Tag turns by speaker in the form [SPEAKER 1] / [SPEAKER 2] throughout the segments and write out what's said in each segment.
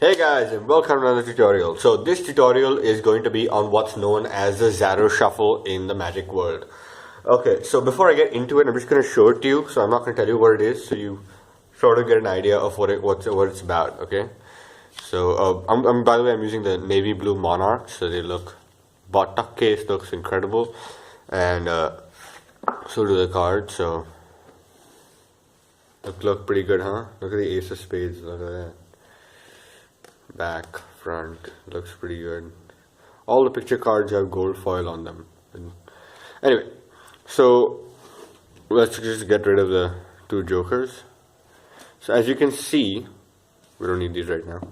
[SPEAKER 1] Hey guys, and welcome to another tutorial. So this tutorial is going to be on what's known as the Zarro Shuffle in the Magic world. Okay, so before I get into it, I'm just going to show it to you. So I'm not going to tell you what it is, so you sort of get an idea of what it's about. Okay. So by the way, I'm using the navy blue Monarch, so they look. Bottom case looks incredible, and so do the cards. So look pretty good, huh? Look at the Ace of Spades. Look at that. Back, front, looks pretty good. All the picture cards have gold foil on them. And anyway, so let's just get rid of the two jokers. So as you can see, we don't need these right now.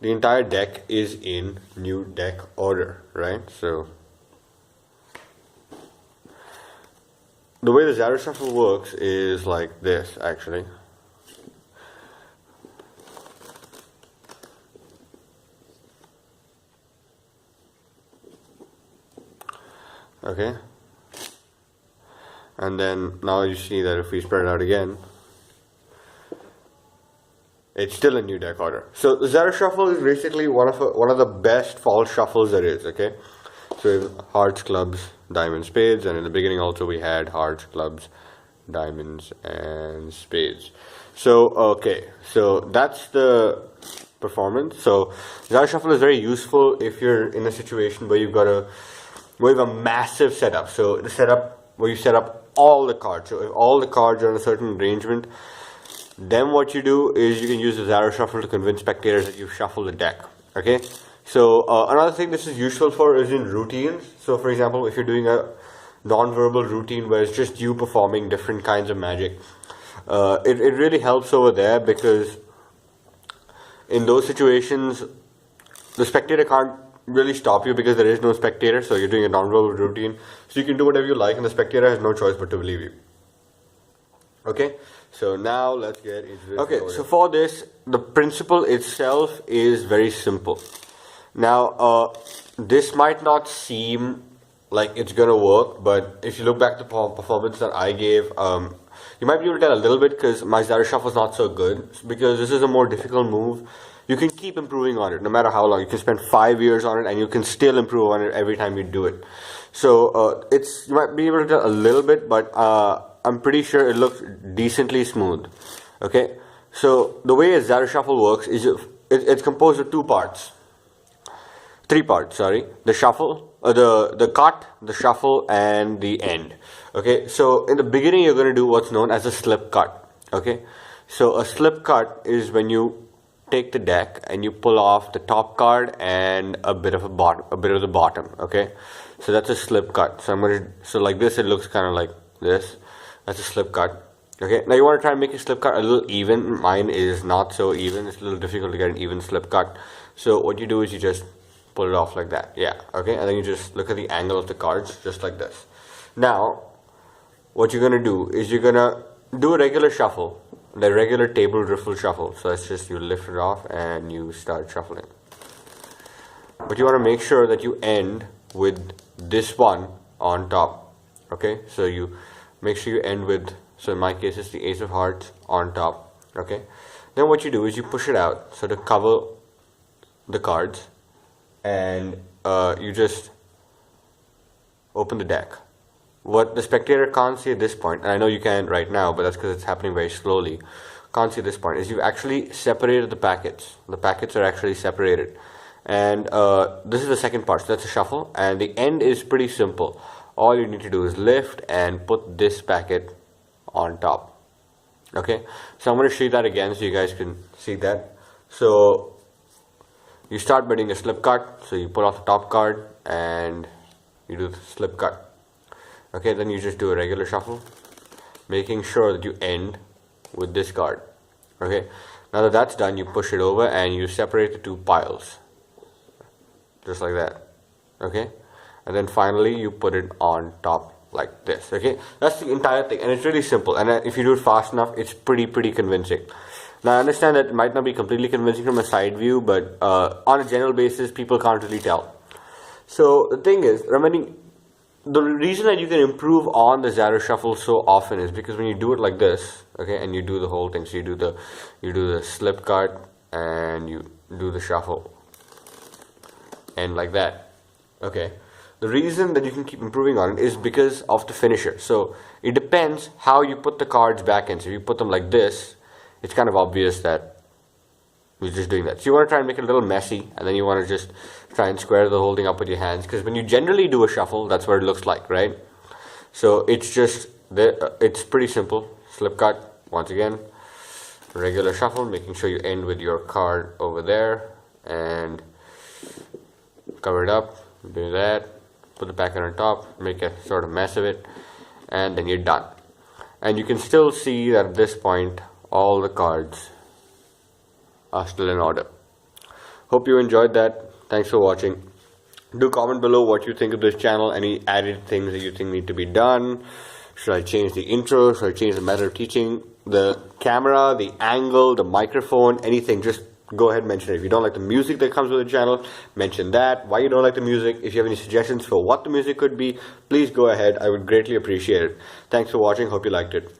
[SPEAKER 1] The entire deck is in new deck order, right? So the way the Zarro Shuffle works is like this, actually. Okay, and then now you see that if we spread it out again, it's still a new deck order. So the Zarro Shuffle is basically one of the best fall shuffles there is. Okay, so we have hearts, clubs, diamonds, spades, and in the beginning also we had hearts, clubs, diamonds, and spades. So okay, so that's the performance. So Zarro Shuffle is very useful if you're in a situation where we have a massive setup. So the setup where you set up all the cards. So if all the cards are in a certain arrangement, then what you do is you can use the Zarro Shuffle to convince spectators that you've shuffled the deck. Okay. So another thing this is useful for is in routines. So for example, if you're doing a non-verbal routine where it's just you performing different kinds of magic, it really helps over there, because in those situations the spectator can't really stop you because there is no spectator. So you're doing a non-verbal routine, so you can do whatever you like and the spectator has no choice but to believe you. Okay, so now let's get into this. Okay, so for this, the principle itself is very simple. Now this might not seem like it's gonna work, but if you look back to the performance that I gave, you might be able to tell a little bit, because my Zarro Shuffle is not so good, because this is a more difficult move. You can keep improving on it no matter how long. You can spend 5 years on it and you can still improve on it every time you do it. So you might be able to tell a little bit, but I'm pretty sure it looks decently smooth. Okay, so the way a Zarro Shuffle works is it's composed of three parts. Sorry, the shuffle, the cut, the shuffle, and the end. Okay, so in the beginning you're going to do what's known as a slip cut. Okay, so a slip cut is when you take the deck and you pull off the top card and a bit of the bottom. Okay, so that's a slip cut. So like this, it looks kind of like this. That's a slip cut. Okay, now you want to try and make a slip cut a little even. Mine is not so even. It's a little difficult to get an even slip cut. So what you do is you just pull it off like that. Yeah. Okay, and then you just look at the angle of the cards just like this. Now what you're gonna do is you're gonna do a regular shuffle, the regular table riffle shuffle. So it's just you lift it off and you start shuffling. But you want to make sure that you end with this one on top. Okay, so you make sure you end with, so in my case it's the Ace of Hearts on top. Okay, then what you do is you push it out so to cover the cards, and you just open the deck. What the spectator can't see at this point, and I know you can right now, but that's because it's happening very slowly, can't see at this point, is you've actually separated the packets. The packets are actually separated. And this is the second part, so that's a shuffle. And the end is pretty simple. All you need to do is lift and put this packet on top. Okay, so I'm going to show you that again so you guys can see that. So you start by doing a slip cut. So you pull off the top card and you do the slip cut. Okay, then you just do a regular shuffle, making sure that you end with this card. Okay, now that that's done, you push it over and you separate the two piles, just like that. Okay, and then finally you put it on top like this. Okay, that's the entire thing, and it's really simple, and if you do it fast enough, it's pretty convincing. Now I understand that it might not be completely convincing from a side view, but on a general basis people can't really tell. So the thing is, remembering, the reason that you can improve on the Zarro Shuffle so often is because when you do it like this, okay, and you do the whole thing, so you do the slip cut, and you do the shuffle, and like that. Okay, the reason that you can keep improving on it is because of the finisher. So it depends how you put the cards back in. So if you put them like this, it's kind of obvious that we're just doing that. So you want to try and make it a little messy, and then you want to just try and square the whole thing up with your hands, because when you generally do a shuffle, that's what it looks like, right? So it's just, it's pretty simple. Slip cut, once again, regular shuffle, making sure you end with your card over there, and cover it up, do that, put the packet on top, make a sort of mess of it, and then you're done. And you can still see that at this point, all the cards are still in order. Hope you enjoyed that. Thanks for watching. Do comment below what you think of this channel, any added things that you think need to be done. Should I change the intro? Should I change the method of teaching? The camera, the angle, the microphone, anything, just go ahead and mention it. If you don't like the music that comes with the channel, mention that. Why you don't like the music. If you have any suggestions for what the music could be, please go ahead. I would greatly appreciate it. Thanks for watching. Hope you liked it.